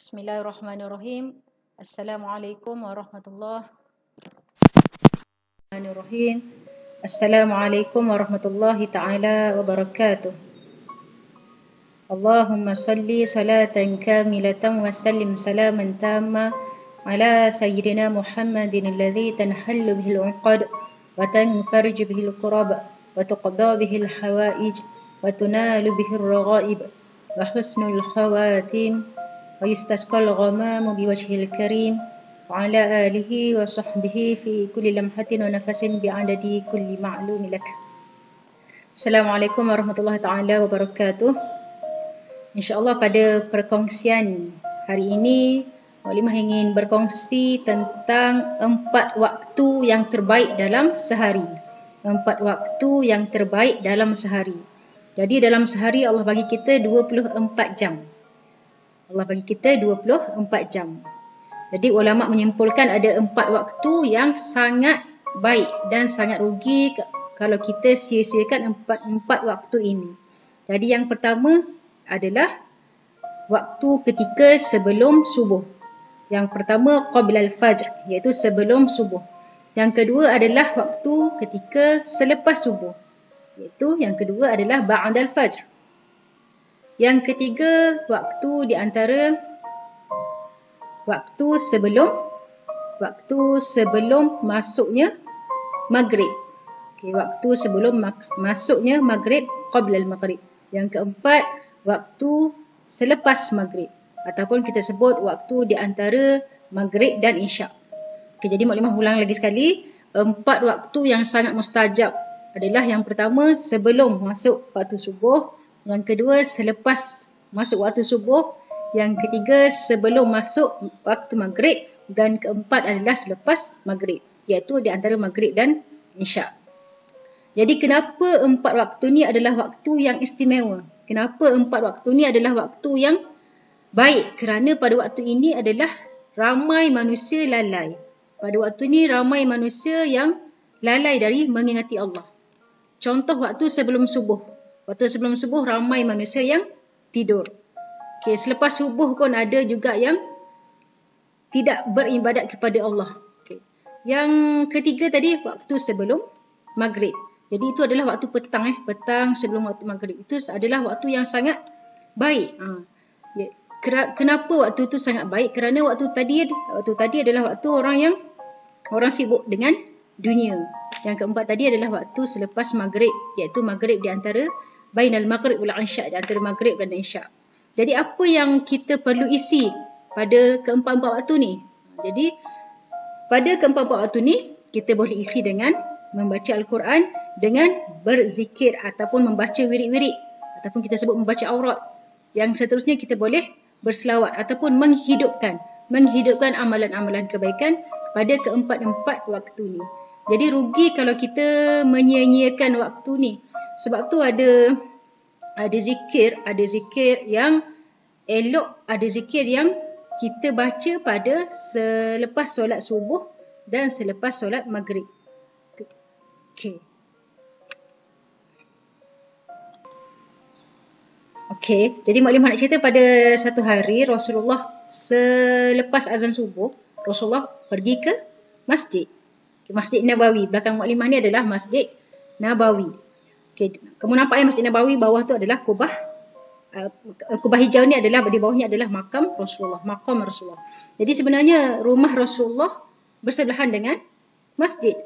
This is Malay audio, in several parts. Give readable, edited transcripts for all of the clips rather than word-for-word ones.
Bismillahirrahmanirrahim. Assalamualaikum warahmatullahi wabarakatuh. Assalamualaikum warahmatullahi ta'ala wabarakatuh. Allahumma salli salatan kamilatan wa sallim salaman tamma ala sayyidina Muhammadin alladhi tanhallu bihil uqad wa tanfarju bihil qurab wa tuqda bihil hawaij wa tunalu bihil raghaib wa husnul khawatim wa yustasqal ghamamu biwajhil karim wa ala alihi wa sahbihi fi kulli lamhatin wa nafasin bi'adadi kulli ma'lumi lak. Assalamualaikum warahmatullahi ta'ala wabarakatuh. InsyaAllah pada perkongsian hari ini, Muklimah ingin berkongsi tentang 4 waktu yang terbaik dalam sehari. 4 waktu yang terbaik dalam sehari. Jadi dalam sehari Allah bagi kita 24 jam. Allah bagi kita 24 jam. Jadi ulama menyimpulkan ada 4 waktu yang sangat baik dan sangat rugi kalau kita sia-siakan 4 waktu ini. Jadi yang pertama adalah waktu ketika sebelum subuh. Yang pertama qabla al-fajr, iaitu sebelum subuh. Yang kedua adalah waktu ketika selepas subuh, iaitu yang kedua adalah ba'da al-fajr. Yang ketiga, waktu di antara waktu sebelum masuknya maghrib. Okey, waktu sebelum masuknya maghrib, qabla al-maghrib. Yang keempat, waktu selepas maghrib, ataupun kita sebut waktu di antara maghrib dan isyak. Okey, jadi Muklimah ulang lagi sekali, 4 waktu yang sangat mustajab adalah yang pertama sebelum masuk waktu subuh, yang kedua selepas masuk waktu subuh, yang ketiga sebelum masuk waktu maghrib, dan keempat adalah selepas maghrib, iaitu di antara maghrib dan isyak. Jadi kenapa 4 waktu ni adalah waktu yang istimewa? Kenapa 4 waktu ni adalah waktu yang baik? Kerana pada waktu ini adalah ramai manusia lalai. Pada waktu ini ramai manusia yang lalai dari mengingati Allah. Contoh waktu sebelum subuh. Waktu sebelum subuh ramai manusia yang tidur. Okay, selepas subuh pun ada juga yang tidak beribadat kepada Allah. Okay. Yang ketiga tadi waktu sebelum maghrib. Jadi itu adalah waktu petang, petang sebelum waktu maghrib. Itu adalah waktu yang sangat baik. Kenapa waktu itu sangat baik? Kerana waktu tadi adalah waktu orang sibuk dengan dunia. Yang keempat tadi adalah waktu selepas maghrib, iaitu maghrib di antara bainal maghrib wal isyak, di antara maghrib dan isyak. Jadi apa yang kita perlu isi pada keempat-empat waktu ni? Jadi pada keempat-empat waktu ni kita boleh isi dengan membaca Al-Quran, dengan berzikir ataupun membaca wirid-wirid, ataupun kita sebut membaca aurat. Yang seterusnya kita boleh berselawat ataupun menghidupkan amalan-amalan kebaikan pada keempat-empat waktu ni. Jadi rugi kalau kita menyia-nyiakan waktu ni. Sebab tu ada zikir yang elok, ada zikir yang kita baca pada selepas solat subuh dan selepas solat maghrib. Okey, jadi Muklimah nak cerita pada satu hari Rasulullah selepas azan subuh, Rasulullah pergi ke masjid. Masjid Nabawi. Belakang Muklimah ni adalah Masjid Nabawi. Okey, kamu nampak Masjid Nabawi, bawah tu adalah kubah hijau ni adalah, di bawahnya adalah maqam Rasulullah. Jadi sebenarnya rumah Rasulullah bersebelahan dengan masjid.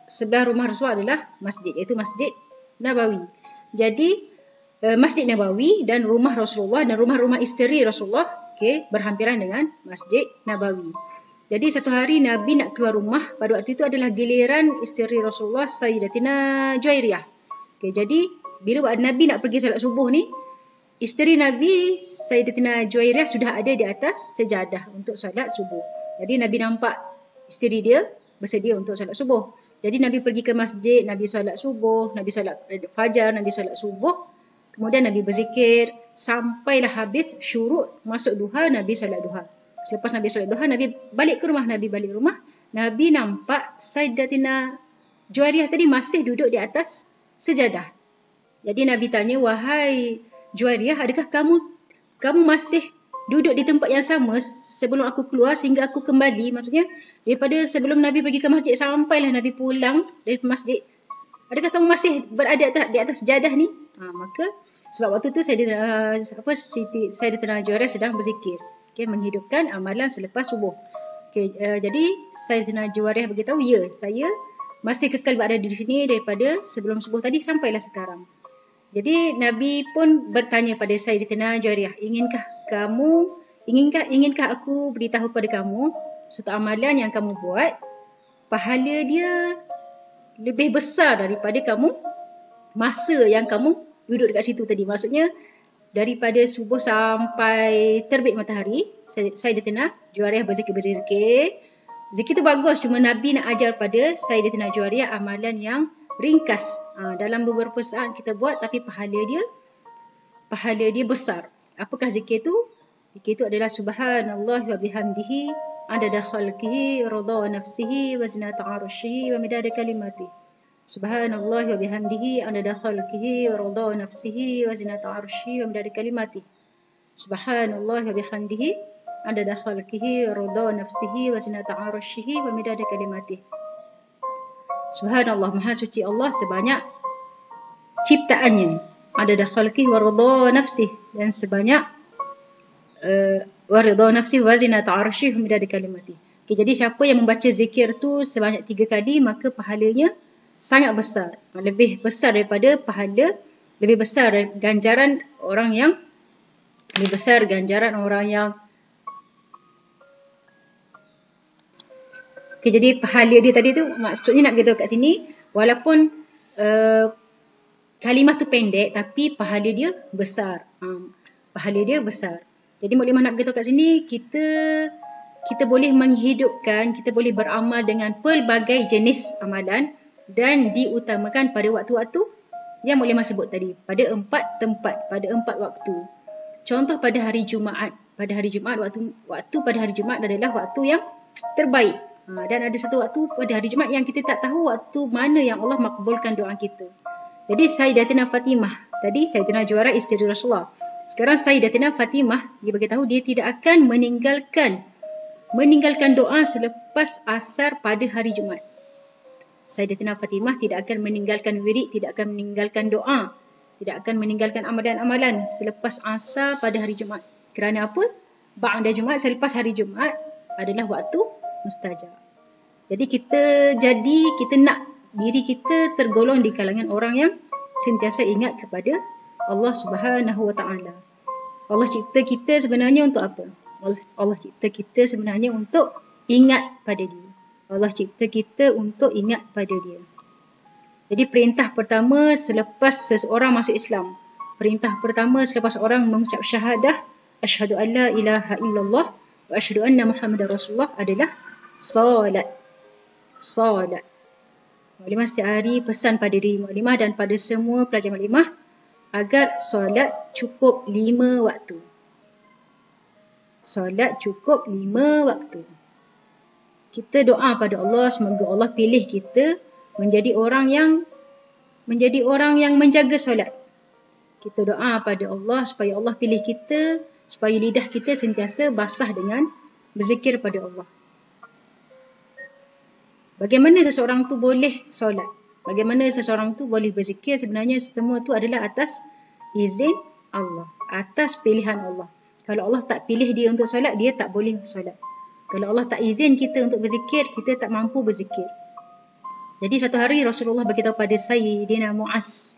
Sebelah rumah Rasulullah adalah masjid, iaitu Masjid Nabawi. Jadi Masjid Nabawi dan rumah Rasulullah dan rumah-rumah isteri Rasulullah berhampiran dengan Masjid Nabawi. Jadi satu hari Nabi nak keluar rumah, pada waktu itu adalah giliran isteri Rasulullah Sayyidatina Juwairiyah. Jadi bila Nabi nak pergi salat subuh ni, isteri Nabi Sayyidatina Juwairiyah sudah ada di atas sejadah untuk salat subuh. Jadi Nabi nampak isteri dia bersedia untuk salat subuh. Jadi Nabi pergi ke masjid, Nabi salat subuh, Nabi salat fajar, Nabi salat subuh. Kemudian Nabi berzikir sampailah habis syuruk, masuk duha, Nabi salat duha. Selepas Nabi salat duha, Nabi balik ke rumah. Nabi nampak Sayyidatina Juwairiyah tadi masih duduk di atas sejadah. Jadi Nabi tanya, "Wahai Juwairiyah, adakah kamu masih duduk di tempat yang sama sebelum aku keluar sehingga aku kembali. Maksudnya daripada sebelum Nabi pergi ke masjid sampailah Nabi pulang dari masjid, adakah kamu masih berada di atas sejadah ni? Maka sebab waktu tu Sayyidatina Juwairiyah sedang berzikir, menghidupkan amalan selepas subuh. Jadi Sayyidatina Juwairiyah beritahu, ya, saya masih kekal berada di sini daripada sebelum subuh tadi sampailah sekarang. Jadi Nabi pun bertanya pada Sayyidatina Juwairiyah, inginkah aku beritahu kepada kamu suatu amalan yang kamu buat, pahala dia lebih besar daripada kamu masa yang kamu duduk dekat situ tadi. Maksudnya daripada subuh sampai terbit matahari, Sayyidatina Juwairiyah berzikir. Zikir tu bagus, cuma Nabi nak ajar pada Sayyidatina Juwairiyah amalan yang ringkas. Dalam beberapa saat kita buat tapi pahala dia besar. Apakah zikir tu? Zikir tu adalah subhanallah wa bihamdihi adada khalqihi rida nafsihi wa zinata arsyihi wa midada kalimatihi. Subhanallah wa bihamdihi adada khalqihi wa rida nafsihi wa zinata arsyihi wa midada kalimatihi. Subhanallah wa bihamdihi adada khalqihi wa rida nafsihi wa zinata arsyihi wa midada kalimatihi. Subhanallah, maha suci Allah sebanyak ciptaannya. Adada khalqihi wa rida nafsihi, dan sebanyak wa rida nafsihi wa zinata arsyihi wa midada kalimatihi. Jadi siapa yang membaca zikir tu sebanyak 3 kali, maka pahalanya sangat besar, lebih besar daripada lebih besar ganjaran orang yang jadi pahala dia tadi tu, maksudnya nak beritahu kat sini, walaupun kalimah tu pendek tapi pahala dia besar. Jadi muklimah nak beritahu kat sini, kita boleh menghidupkan, kita boleh beramal dengan pelbagai jenis amalan dan diutamakan pada waktu-waktu yang muklimah sebut tadi, pada 4 tempat, pada 4 waktu. Contoh pada hari Jumaat. Waktu pada hari Jumaat adalah waktu yang terbaik. Dan ada satu waktu pada hari Jumaat yang kita tak tahu waktu mana yang Allah makbulkan doa kita. Jadi Sayyidatina Fatimah, tadi Sayyidatina Juwairiyah isteri Rasulullah. Sekarang Sayyidatina Fatimah, dia beritahu dia tidak akan meninggalkan doa selepas asar pada hari Jumaat. Sayyidatina Fatimah tidak akan meninggalkan wirid, tidak akan meninggalkan doa, tidak akan meninggalkan amalan-amalan selepas asar pada hari Jumaat. Kerana apa? Ba'da Jumaat, selepas hari Jumaat adalah waktu mustajab. Jadi kita nak diri kita tergolong di kalangan orang yang sentiasa ingat kepada Allah Subhanahu wa taala. Allah cipta kita sebenarnya untuk apa? Allah cipta kita sebenarnya untuk ingat pada Dia. Allah cipta kita untuk ingat pada Dia. Jadi perintah pertama selepas seseorang masuk Islam, perintah pertama selepas orang mengucap syahadah asyhadu an la ilaha illallah wa asyhadu anna Muhammadar Rasulullah adalah solat. Muklimah setiap hari pesan pada diri muklimah dan pada semua pelajar muklimah agar solat cukup 5 waktu. Solat cukup 5 waktu. Kita doa pada Allah semoga Allah pilih kita menjadi orang yang menjaga solat. Kita doa pada Allah supaya Allah pilih kita, supaya lidah kita sentiasa basah dengan berzikir pada Allah. Bagaimana seseorang tu boleh solat? Bagaimana seseorang tu boleh berzikir? Sebenarnya semua tu adalah atas izin Allah, atas pilihan Allah. Kalau Allah tak pilih dia untuk solat, dia tak boleh solat. Kalau Allah tak izin kita untuk berzikir, kita tak mampu berzikir. Jadi satu hari Rasulullah beritahu pada Sayyidina Mu'az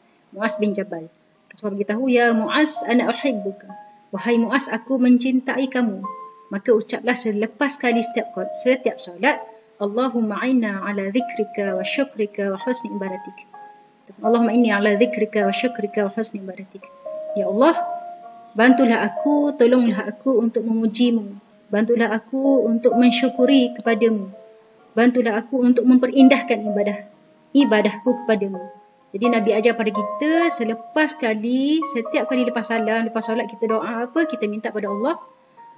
bin Jabal. Rasulullah beritahu, ya Mu'az, ana uhibbuka. Wahai Mu'az, aku mencintai kamu. Maka ucaplah selepas kali setiap solat, Allahumma inna ala dhikrika wa syukrika wa husni ibadatik. Allahumma inni ala dhikrika wa syukrika wa husni ibadatik. Ya Allah, bantulah aku, tolonglah aku untuk memujimu. Bantulah aku untuk mensyukuri kepadamu. Bantulah aku untuk memperindahkan ibadahku kepadamu. Jadi Nabi ajar pada kita setiap kali lepas solat kita doa apa? Kita minta pada Allah,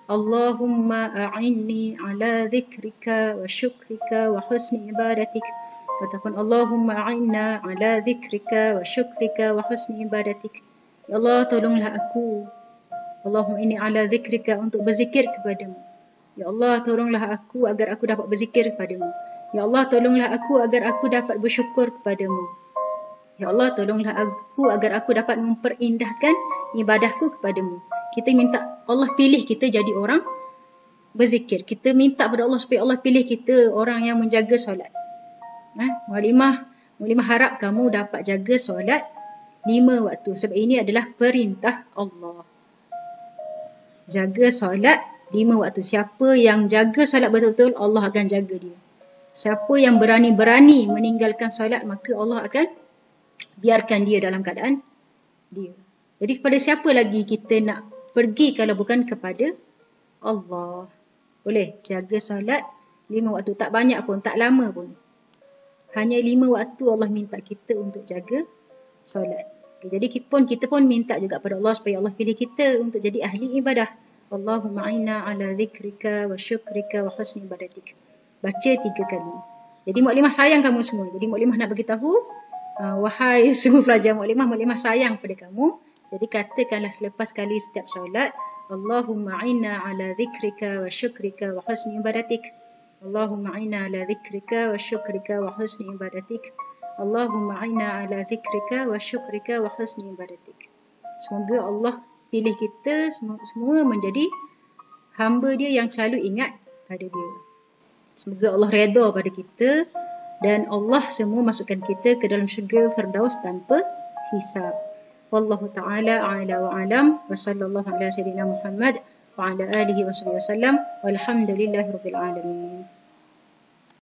Allahumma a'inni ala dhikrika wa syukrika wa husni ibadatik. Katakan Allahumma a'inna ala dhikrika wa syukrika wa husni ibadatik. Ya Allah, tolonglah aku Allahumma inni ala zikrika, untuk berzikir kepadamu. Ya Allah, tolonglah aku agar aku dapat berzikir kepadamu. Ya Allah, tolonglah aku agar aku dapat bersyukur kepadamu. Ya Allah, tolonglah aku agar aku dapat memperindahkan ibadahku kepadamu. Kita minta Allah pilih kita jadi orang berzikir. Kita minta pada Allah supaya Allah pilih kita orang yang menjaga solat. Muklimah harap kamu dapat jaga solat 5 waktu. Sebab ini adalah perintah Allah. Jaga solat 5 waktu. Siapa yang jaga solat betul-betul, Allah akan jaga dia. Siapa yang berani-berani meninggalkan solat, maka Allah akan biarkan dia dalam keadaan dia. Jadi kepada siapa lagi kita nak pergi kalau bukan kepada Allah? Boleh jaga solat 5 waktu. Tak banyak pun, tak lama pun. Hanya 5 waktu Allah minta kita untuk jaga solat. Jadi kita pun minta juga pada Allah supaya Allah pilih kita untuk jadi ahli ibadah. Allahumma a'inna ala zikrika wa syukrika wa husni ibadatik. Baca 3 kali. Jadi muklimah sayang kamu semua. Jadi muklimah nak beritahu, wahai semua pelajar muklimah sayang pada kamu. Jadi katakanlah selepas kali setiap solat, Allahumma a'inna ala zikrika wa syukrika wa husni ibadatik. Allahumma a'inna ala zikrika wa syukrika wa husni ibadatik. Allahumma a'inna ala zikrika wa syukrika wa husni ibadatik. Semoga Allah pilih kita semua menjadi hamba dia yang selalu ingat pada dia. Semoga Allah redha pada kita dan Allah semua masukkan kita ke dalam syurga Firdaus tanpa hisab. Wallahu ta'ala a'la wa alam wa sallallahu ala sayyidina Muhammad wa ala alihi wa sallam walhamdulillahi rabbil alamin.